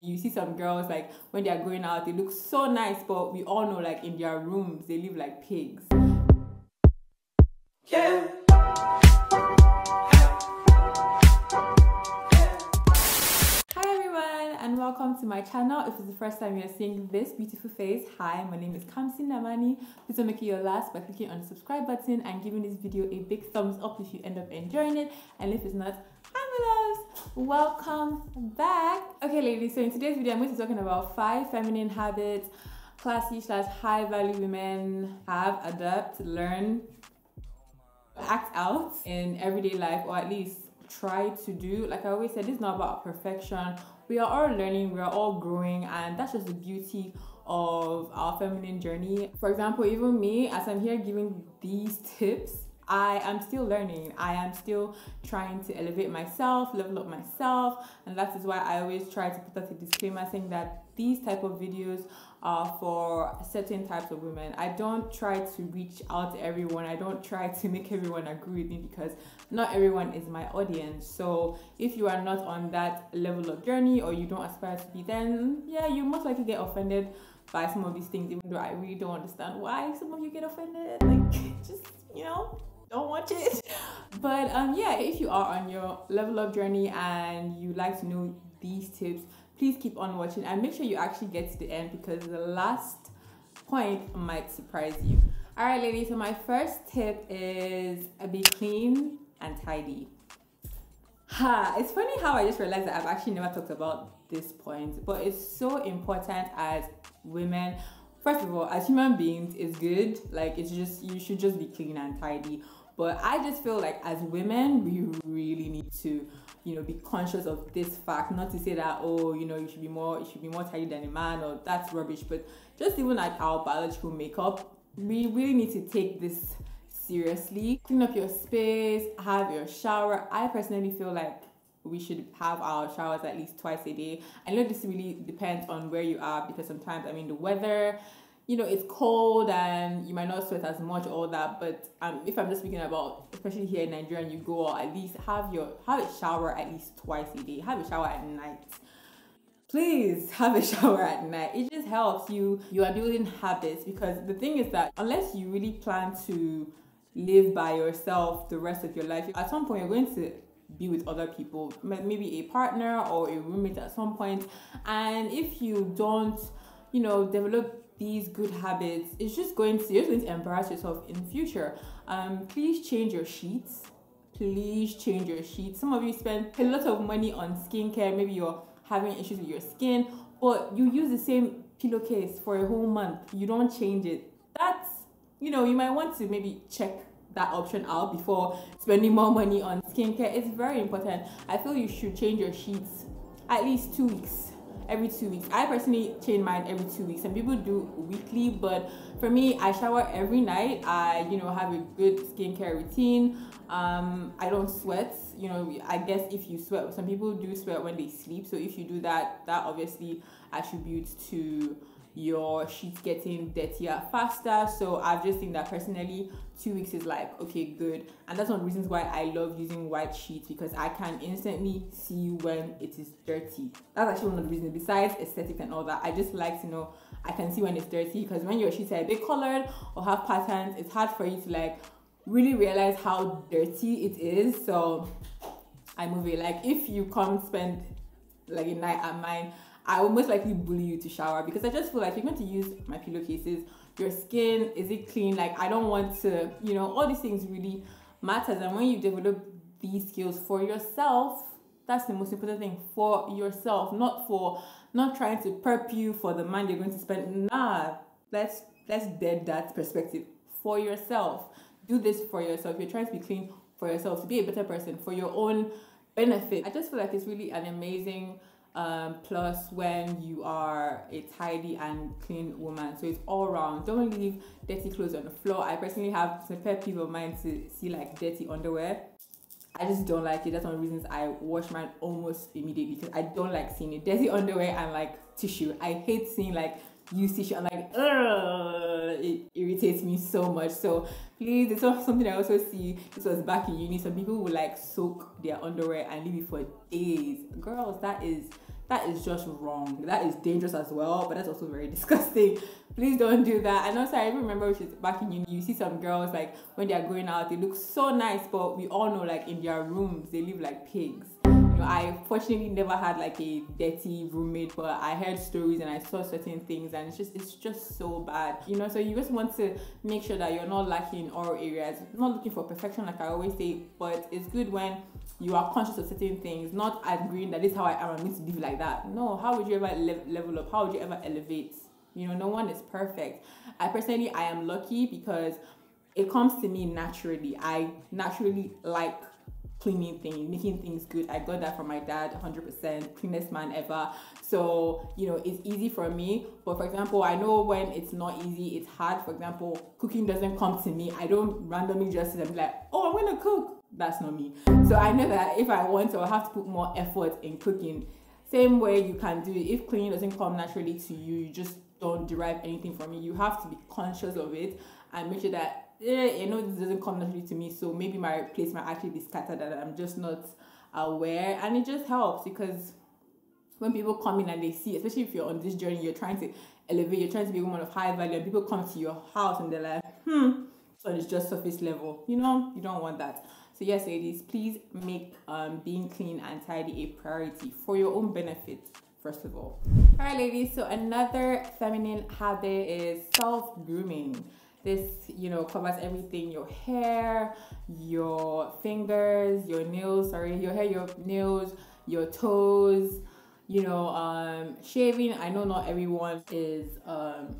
You see some girls, like, when they are going out, they look so nice, but we all know, like, in their rooms, they live like pigs. Yeah. Hi everyone, and welcome to my channel. If it's the first time you're seeing this beautiful face, hi, my name is kamsinnamani. Please don't make it your last by clicking on the subscribe button and giving this video a big thumbs up if you end up enjoying it. And if it's not, hi my loves, welcome back. Okay ladies, so in today's video I'm going to be talking about 5 feminine habits classy/high value women have, adapt, learn, act out in everyday life, or at least try to do. Like I always said, this is not about perfection. We are all learning, we are all growing, and that's just the beauty of our feminine journey. For example, even me, as I'm here giving these tips, I am still learning. I am still trying to elevate myself, level up myself, and that is why I always try to put out a disclaimer saying that these type of videos are for certain types of women. I don't try to reach out to everyone. I don't try to make everyone agree with me, because not everyone is my audience. So if you are not on that level of journey, or you don't aspire to be, then yeah, you most likely get offended by some of these things, even though I really don't understand why some of you get offended. Like, just, you know, don't watch it. But yeah, if you are on your level up journey and you like to know these tips, please keep on watching and make sure you actually get to the end, because the last point might surprise you. All right ladies, so my first tip is be clean and tidy. It's funny how I just realized that I've actually never talked about this point, but it's so important as women. First of all, as human beings, it's good. Like, it's just, you should just be clean and tidy. But I just feel like as women, we really need to, you know, be conscious of this fact. Not to say that, oh, you know, you should be more tidy than a man, or that's rubbish. But just even like our biological makeup, we really need to take this seriously. Clean up your space, have your shower. I personally feel like we should have our showers at least twice a day. I know this really depends on where you are, because sometimes, I mean, the weather, you know, it's cold and you might not sweat as much, all that. But if I'm just speaking about, especially here in Nigeria, and you go out, at least have a shower at least twice a day. Have a shower at night. Please have a shower at night. It just helps you. You are building habits, because the thing is that unless you really plan to live by yourself the rest of your life, at some point you're going to be with other people, maybe a partner or a roommate at some point. And if you don't, you know, develop these good habits, you're just going to embarrass yourself in the future. Please change your sheets. Please change your sheets. Some of you spend a lot of money on skincare. Maybe you're having issues with your skin, but you use the same pillowcase for a whole month. You don't change it. That's, you know, you might want to maybe check that option out before spending more money on skincare. It's very important. I feel you should change your sheets at least 2 weeks. Every 2 weeks. I personally change mine every 2 weeks. Some people do weekly, but for me, I shower every night. I, you know, have a good skincare routine. I don't sweat. You know, I guess if you sweat, some people do sweat when they sleep. So if you do that, that obviously attributes to your sheets getting dirtier faster. So I've just seen that personally 2 weeks is like, okay, good. And that's one of the reasons why I love using white sheets, because I can instantly see when it is dirty. That's actually one of the reasons, besides aesthetic and all that. I just like to know, I can see when it's dirty, because when your sheets are a bit colored or have patterns, it's hard for you to like really realize how dirty it is. So I move it. Like, if you come spend like a night at mine, I will most likely bully you to shower, because I just feel like you're going to use my pillowcases. Your skin, is it clean? Like, I don't want to, you know, all these things really matters. And when you develop these skills for yourself, that's the most important thing, for yourself, not trying to prep you for the man you're going to spend. Nah, let's dead that perspective. For yourself, do this for yourself. You're trying to be clean for yourself, to be a better person, for your own benefit. I just feel like it's really an amazing plus when you are a tidy and clean woman. So it's all around. Don't leave dirty clothes on the floor. I personally have some pet peeve of mine to see like dirty underwear. I just don't like it. That's one of the reasons I wash mine almost immediately, because I don't like seeing it. Dirty underwear and like tissue. I hate seeing like used tissue. I'm like, ugh, it irritates me so much. So please, it's not something I also see. This was back in uni. Some people would like soak their underwear and leave it for days. Girls, that is that is just wrong. That is dangerous as well, but that's also very disgusting. Please don't do that. And also, I remember which is back in uni, you see some girls like when they are going out, they look so nice, but we all know like in their rooms they live like pigs. I fortunately never had like a dirty roommate, but I heard stories and I saw certain things, and it's just so bad, so you just want to make sure that you're not lacking in all areas. I'm not looking for perfection like I always say, but it's good when you are conscious of certain things, not agreeing that this is how I am, I'm going to live like that. No, how would you ever level up? How would you ever elevate? No one is perfect. I am lucky because it comes to me naturally. I naturally like cleaning things, making things good. I got that from my dad, 100%, cleanest man ever. So, it's easy for me. But for example, I know when it's not easy, it's hard. For example, cooking doesn't come to me. I don't randomly just sit and be like, oh, I'm gonna cook. That's not me. So I know that if I want to, I'll have to put more effort in cooking. Same way you can do it. If cleaning doesn't come naturally to you, you just don't derive anything from it. You have to be conscious of it and make sure that this doesn't come naturally to me, so maybe my place might actually be scattered and I'm just not aware. And it just helps because when people come in and they see, especially if you're on this journey, you're trying to elevate, you're trying to be a woman of high value, and people come to your house and they're like, so it's just surface level. You don't want that. So yes, ladies, please make being clean and tidy a priority for your own benefit, first of all. All right, ladies, so another feminine habit is self-grooming. This, covers everything: your hair, your fingers, your nails, your hair, your nails, your toes, shaving. I know not everyone is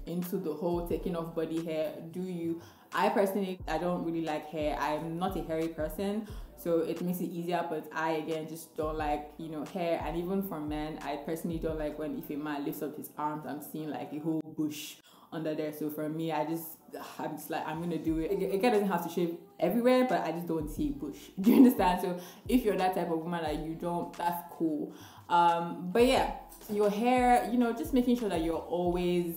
into the whole taking off body hair. Do you? I personally, I don't really like hair. I'm not a hairy person, so it makes it easier, but I again just don't like hair. And even for men, I personally don't like when if a man lifts up his arms, I'm seeing like a whole bush under there. So for me, I'm just like, I'm gonna do it. A guy doesn't have to shave everywhere, but I just don't see bush. Do you understand? So if you're that type of woman that you don't, that's cool. But yeah, your hair, just making sure that you're always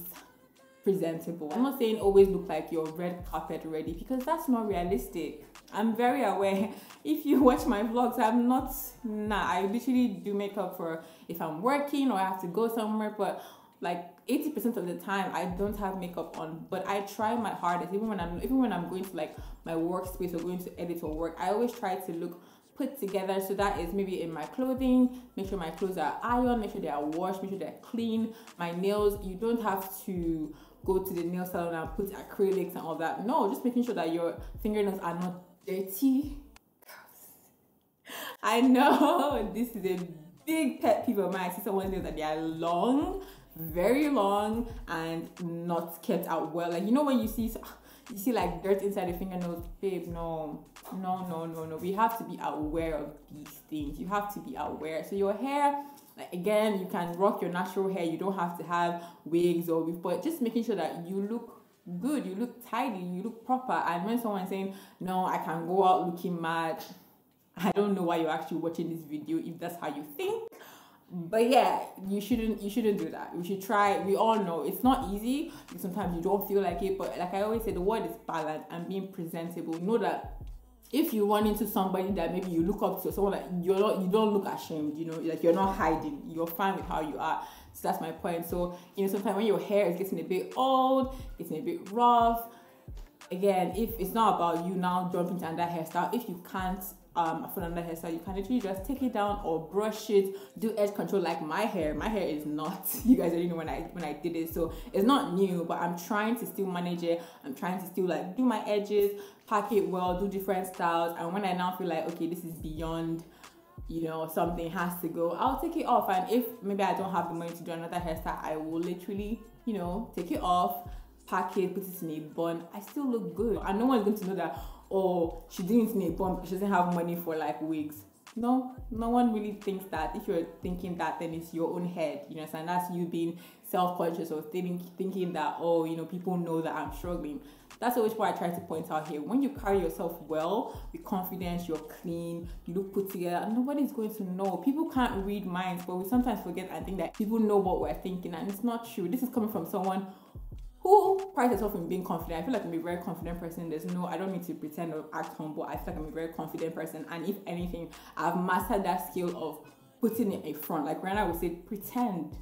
presentable. I'm not saying always look like you're red carpet ready, because that's not realistic. I'm very aware. If you watch my vlogs, I literally do makeup for if I'm working or I have to go somewhere, but like 80% of the time I don't have makeup on, but I try my hardest. Even when I'm going to like my workspace or going to edit or work, I always try to look put together. So that is maybe in my clothing, make sure my clothes are ironed, make sure they are washed, make sure they're clean. My nails, you don't have to go to the nail salon and put acrylics and all that. No, just making sure that your fingernails are not dirty. I know this is a big pet peeve of mine. I see someone says that they are long, very long, and not kept out well. Like, when you see like dirt inside the fingernails, babe, no. We have to be aware of these things. You have to be aware. So your hair, like, again, you can rock your natural hair. You don't have to have wigs or wigs, but just making sure that you look good, you look tidy, you look proper. And when someone's saying, no, I can go out looking mad, I don't know why you're actually watching this video if that's how you think. But yeah, you shouldn't do that. We should try. We all know it's not easy. Sometimes you don't feel like it, but like I always say, the word is balance and being presentable. Know that if you run into somebody that maybe you look up to, someone that you don't look ashamed, like you're not hiding, you're fine with how you are. So that's my point. So sometimes when your hair is getting a bit old, getting a bit rough, again, if it's not about you now jumping to another hairstyle, if you can't afford another hairstyle, you can literally just take it down or brush it, do edge control. Like my hair is not, you guys already know when I did it, so it's not new, but I'm trying to still manage it. I'm trying to still like do my edges, pack it well, do different styles. And when I now feel like, okay, this is beyond, something has to go, I'll take it off. And if maybe I don't have the money to do another hairstyle, I will literally, take it off, pack it, put it in a bun. I still look good, and no one's going to know that, oh, she didn't in a bun because she doesn't have money for like wigs. No one really thinks that. If you're thinking that, then it's your own head, and that's you being self-conscious or thinking that, oh, people know that I'm struggling. That's always what I try to point out here. When you carry yourself well, with confidence, you're clean, you look put together, and nobody's going to know. People can't read minds, but we sometimes forget and think that people know what we're thinking, and it's not true. This is coming from someone who prides herself in being confident. I feel like I'm a very confident person. I don't need to pretend or act humble. I feel like I'm a very confident person. And if anything, I've mastered that skill of putting it in front. Like Rihanna would say, pretend.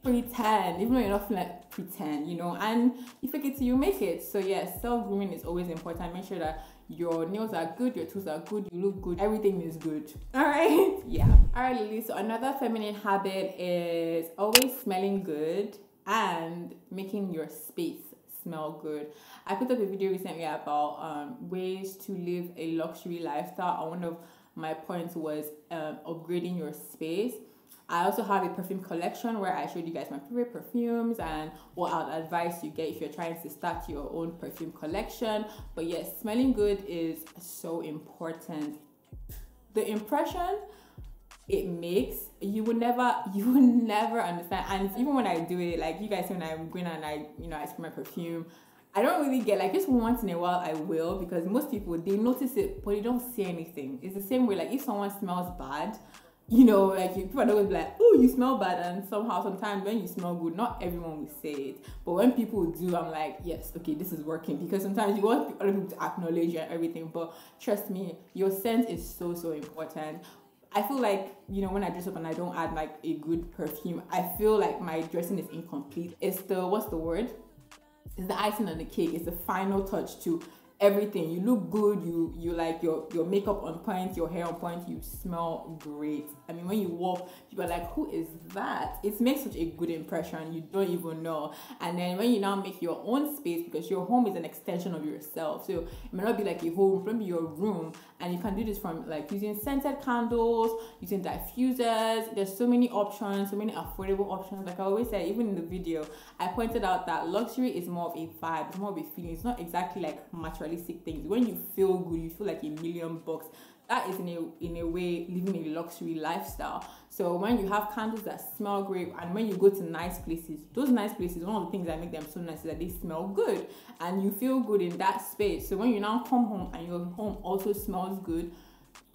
Even though you're not feeling like pretend, you know, and you fake it till you make it. So yes, self-grooming is always important. Make sure that your nails are good, your toes are good, you look good, everything is good. All right. Yeah. All right, Lily. So another feminine habit is always smelling good and making your space smell good. I put up a video recently about ways to live a luxury lifestyle, and one of my points was upgrading your space. I also have a perfume collection where I showed you guys my favorite perfumes and what I'd advise you get if you're trying to start your own perfume collection. But yes, smelling good is so important. The impression it makes, you will never understand. And even when I do it, like you guys, when I'm going and I spray my perfume, I don't really get, like, just once in a while I will, because most people, they notice it but they don't say anything. It's the same way, like if someone smells bad, you know, like people are always like, oh, you smell bad, and sometimes when you smell good, not everyone will say it, but when people do, I'm like, yes, okay, this is working, because sometimes you want other people to acknowledge you and everything, but trust me, your scent is so important. I feel like, you know, when I dress up and I don't add like a good perfume, I feel like my dressing is incomplete. It's the, what's the word? It's the icing on the cake. It's the final touch to everything. You look good, you like your makeup on point, your hair on point, you smell great. I mean, when you walk, people are like, who is that? It makes such a good impression, you don't even know. And then when you now make your own space, because your home is an extension of yourself, so it may not be like a home, it may be your room, and you can do this from like using scented candles, using diffusers. There's so many options, so many affordable options. Like I always said, even in the video, I pointed out that luxury is more of a vibe, it's more of a feeling. It's not exactly like materialistic things. When you feel good, you feel like $1,000,000. That is in a way living a luxury lifestyle. So when you have candles that smell great, and when you go to nice places, those nice places, one of the things that make them so nice is that they smell good and you feel good in that space. So when you now come home and your home also smells good,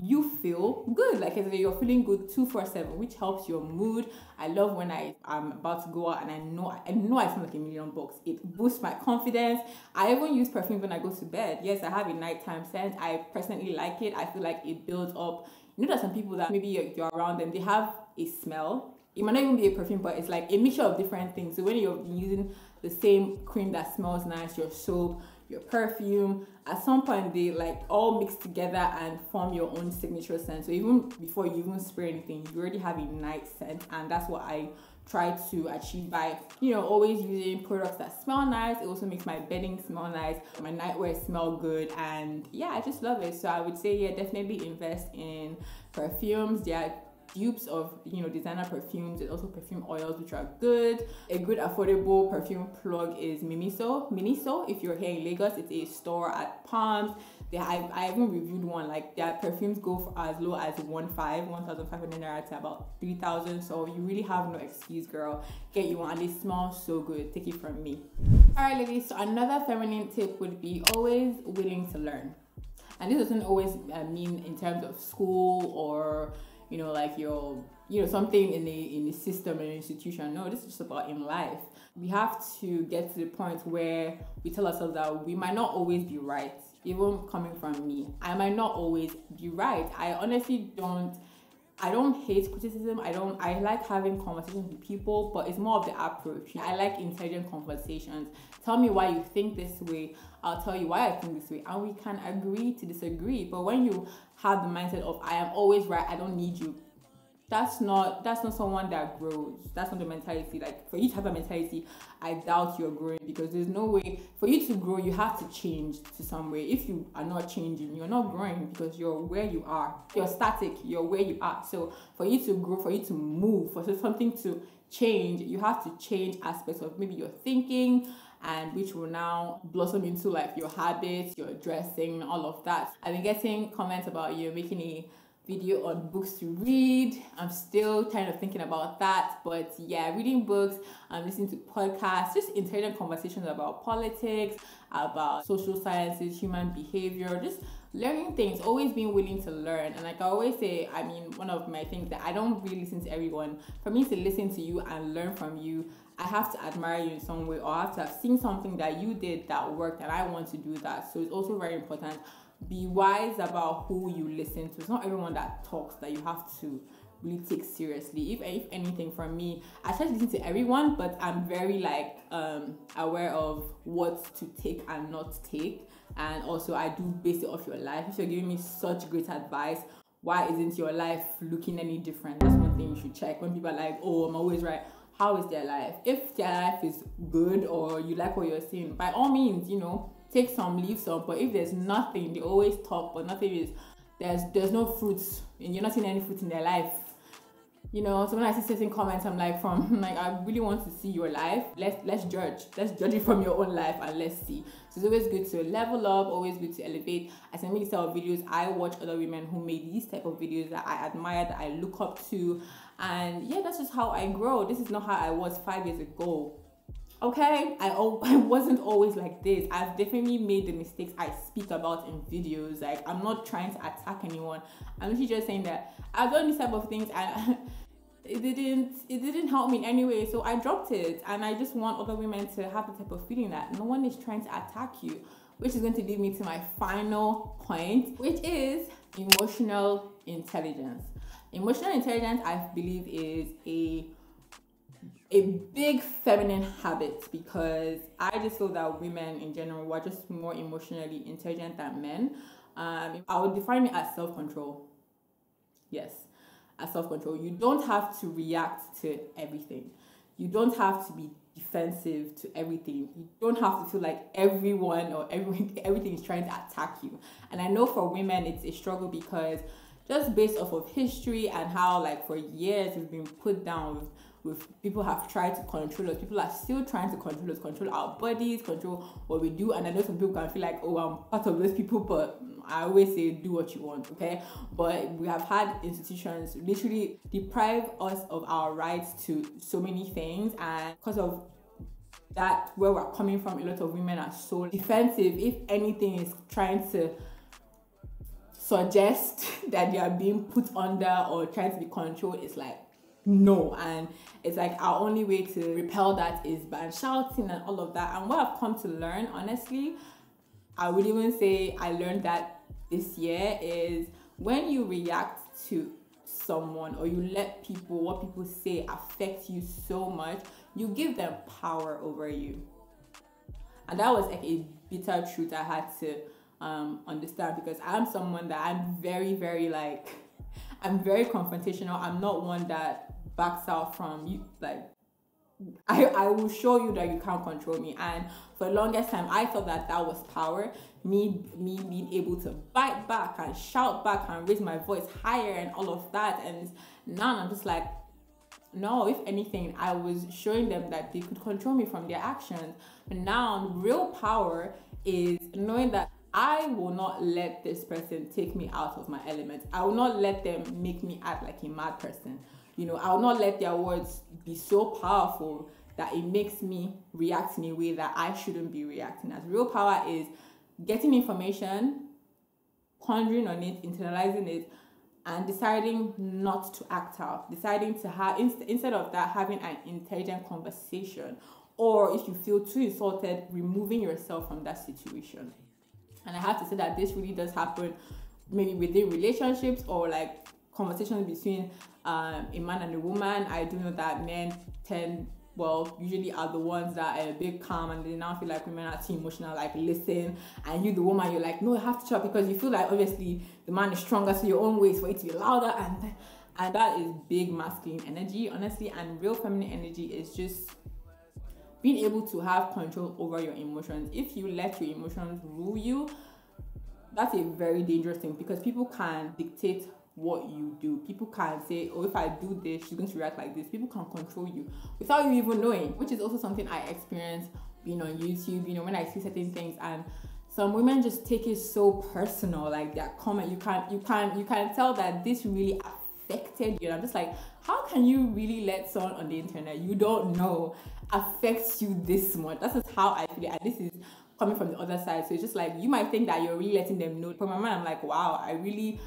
you feel good. Like I said, you're feeling good 24/7, which helps your mood. I love when I'm about to go out and I know I smell like $1,000,000. It boosts my confidence. I even use perfume when I go to bed. Yes, I have a nighttime scent. I personally like it. I feel like it builds up. You know, there's some people that maybe you're around them, they have a smell. It might not even be a perfume, but it's like a mixture of different things. So when you're using the same cream that smells nice, your soap, your perfume, at some point they like all mix together and form your own signature scent. So even before you even spray anything, you already have a nice scent, and that's what I try to achieve by, you know, always using products that smell nice. It also makes my bedding smell nice, my nightwear smell good, and yeah, I just love it. So I would say, yeah, definitely invest in perfumes. There are dupes of, you know, designer perfumes. There's also perfume oils which are good. A good affordable perfume plug is Miniso. If you're here in Lagos, it's a store at Palms. I even reviewed one, like their perfumes go for as low as 1,500 naira to about 3,000. So you really have no excuse, girl. Get you one, and they smell so good. Take it from me. All right, ladies. So another feminine tip would be always willing to learn. And this doesn't always mean in terms of school or, you know, like your, you know, something in the system and institution. No, this is just about in life. We have to get to the point where we tell ourselves that we might not always be right. Even coming from me, I might not always be right. I honestly don't hate criticism. I like having conversations with people, but it's more of the approach. I like intelligent conversations. Tell me why you think this way, I'll tell you why I think this way, and we can agree to disagree. But when you have the mindset of I am always right, I don't need you, that's not someone that grows. That's not the mentality. Like, for you to have a mentality, I doubt you're growing, because there's no way for you to grow. You have to change to some way. If you are not changing, you're not growing, because you're where you are. You're static. You're where you are. So for you to grow, for you to move, for something to change, you have to change aspects of maybe your thinking, and which will now blossom into like your habits, your dressing, all of that. I've been getting comments about you making a video on books to read. I'm still kind of thinking about that, but yeah, reading books, listening to podcasts, just intelligent conversations about politics, about social sciences, human behavior, just learning things, always being willing to learn. And like I always say, I mean, one of my things that I don't really listen to everyone. For me to listen to you and learn from you, I have to admire you in some way, or I have to have seen something that you did that worked and I want to do that. So it's also very important. Be wise about who you listen to. It's not everyone that talks that you have to really take seriously. If anything, from me, I try to listen to everyone, but I'm very like aware of what to take and not take. And also I do base it off your life. If you're giving me such great advice, why isn't your life looking any different? That's one thing you should check. When people are like, oh, I'm always right, how is their life? If their life is good or you like what you're saying, by all means, you know, take some, leave some. But if there's nothing, they always talk, but nothing is, there's no fruits, and you're not seeing any fruits in their life. You know, so when I see certain comments, I'm like, I really want to see your life. Let's judge it from your own life, and let's see. So it's always good to level up, always good to elevate. As I make these type of videos, I watch other women who made these type of videos that I admire, that I look up to, and yeah, that's just how I grow. This is not how I was 5 years ago. Okay, I wasn't always like this. I've definitely made the mistakes I speak about in videos. Like, I'm not trying to attack anyone. I'm literally just saying that I've done these type of things and it didn't help me in any way, so I dropped it. And I just want other women to have the type of feeling that no one is trying to attack you, which is going to lead me to my final point, which is emotional intelligence. Emotional intelligence, I believe, is a big feminine habit, because I just feel that women in general were just more emotionally intelligent than men. I would define it as self-control. Yes, as self-control. You don't have to react to everything. You don't have to be defensive to everything. You don't have to feel like everyone or everything is trying to attack you. And I know for women it's a struggle, because just based off of history and how, like, for years we've been put down with people have tried to control us. People are still trying to control us, control our bodies, control what we do. And I know some people can feel like, oh, I'm part of those people, but I always say, do what you want, okay? But we have had institutions literally deprive us of our rights to so many things, and because of that, where we're coming from, a lot of women are so defensive. If anything is trying to suggest that they are being put under or trying to be controlled, it's like, no. And it's like our only way to repel that is by shouting and all of that. And what I've come to learn, honestly, I would even say I learned that this year, is when you react to someone or you let what people say affect you so much, you give them power over you. And that was like a bitter truth I had to understand, because I'm someone that I'm very, very like, I'm very confrontational. I'm not one that backs out from you. Like, I will show you that you can't control me. And for the longest time, I thought that was power. Me being able to bite back and shout back and raise my voice higher and all of that. And now I'm just like, no, if anything, I was showing them that they could control me from their actions. But now real power is knowing that I will not let this person take me out of my element. I will not let them make me act like a mad person. You know, I will not let their words be so powerful that it makes me react in a way that I shouldn't be reacting as. Real power is getting information, pondering on it, internalizing it, and deciding not to act out. Deciding to have, instead of that, having an intelligent conversation. Or if you feel too insulted, removing yourself from that situation. And I have to say that this really does happen maybe within relationships or like conversations between a man and a woman. I do know that men usually are the ones that are a bit calm, and they now feel like women are too emotional, like listen, and you the woman, you're like, no, you have to shut, because you feel like obviously the man is stronger, so your own ways for it to be louder, and that is big masculine energy, honestly. And real feminine energy is just being able to have control over your emotions. If you let your emotions rule you, that's a very dangerous thing, because people can dictate what you do. People can say, oh, if I do this, she's going to react like this. People can control you without you even knowing, which is also something I experience being on YouTube. You know, when I see certain things, and some women just take it so personal, like their comment, you can tell that this really affected you. And I'm just like, how can you really let someone on the internet you don't know affects you this much? That's just how I feel it. And this is coming from the other side. So it's just like, you might think that you're really letting them know. For my mind, I'm like, wow, I really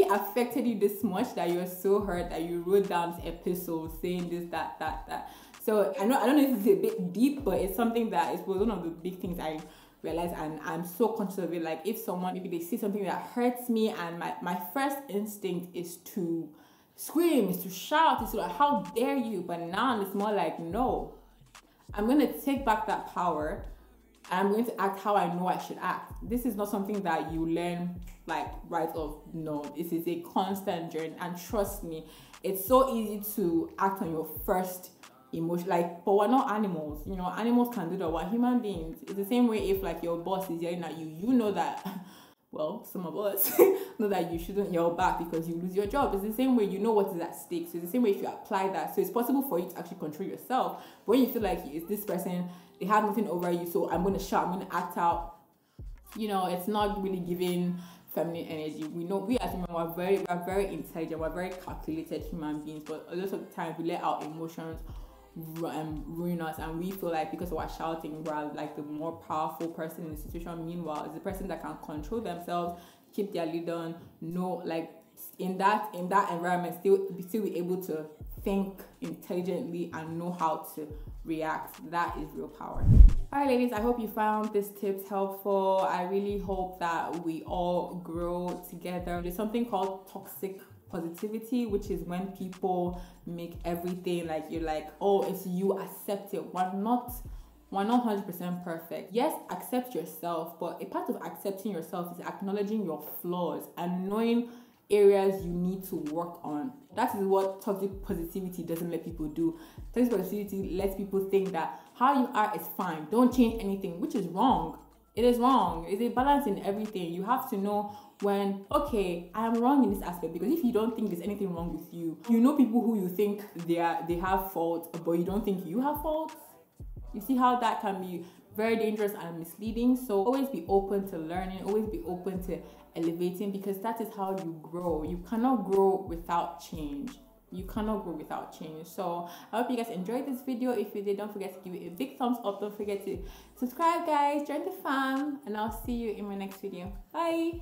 affected you this much that you're so hurt that you wrote down this episode saying this, that. So I don't know if it's a bit deep, but it's something that it was one of the big things I realized, and I'm so conscious of it. Like, if someone, maybe they say something that hurts me, and my first instinct is to scream, is to shout, is to like, how dare you? But now it's more like, no, I'm going to take back that power. I'm going to act how I know I should act. This is not something that you learn like right off. No, this is a constant journey. And trust me, it's so easy to act on your first emotion. Like, but we're not animals. You know, animals can do that. We're human beings. It's the same way if like your boss is yelling at you, you know that, well, some of us know that you shouldn't yell back because you lose your job. It's the same way, you know what is at stake. So it's the same way if you apply that. So it's possible for you to actually control yourself. But when you feel like it's this person, they have nothing over you, so I'm going to shout, I'm going to act out. You know, it's not really giving feminine energy. We know we as women we're very intelligent, we're very calculated human beings, but a lot of times we let our emotions ruin us, and we feel like because we're shouting, we're like the more powerful person in the situation. Meanwhile, it's the person that can control themselves, keep their lead on, know, like in that environment, still be able to think intelligently and know how to react. That is real power. All right, ladies, I hope you found these tips helpful. I really hope that we all grow together. There's something called toxic positivity, which is when people make everything like you're like, oh, it's you, accept it. We're not 100% perfect. Yes, accept yourself, but a part of accepting yourself is acknowledging your flaws and knowing areas you need to work on. That is what toxic positivity doesn't let people do. Toxic positivity lets people think that how you are is fine, don't change anything, which is wrong. It is wrong. It's a balance in everything. You have to know when, okay, I am wrong in this aspect, because if you don't think there's anything wrong with you, you know people who you think they have faults, but you don't think you have faults. You see how that can be very dangerous and misleading. So always be open to learning, always be open to elevating, because that is how you grow. You cannot grow without change. You cannot grow without change. So I hope you guys enjoyed this video. If you did, don't forget to give it a big thumbs up. Don't forget to subscribe, guys, join the fam, and I'll see you in my next video. Bye.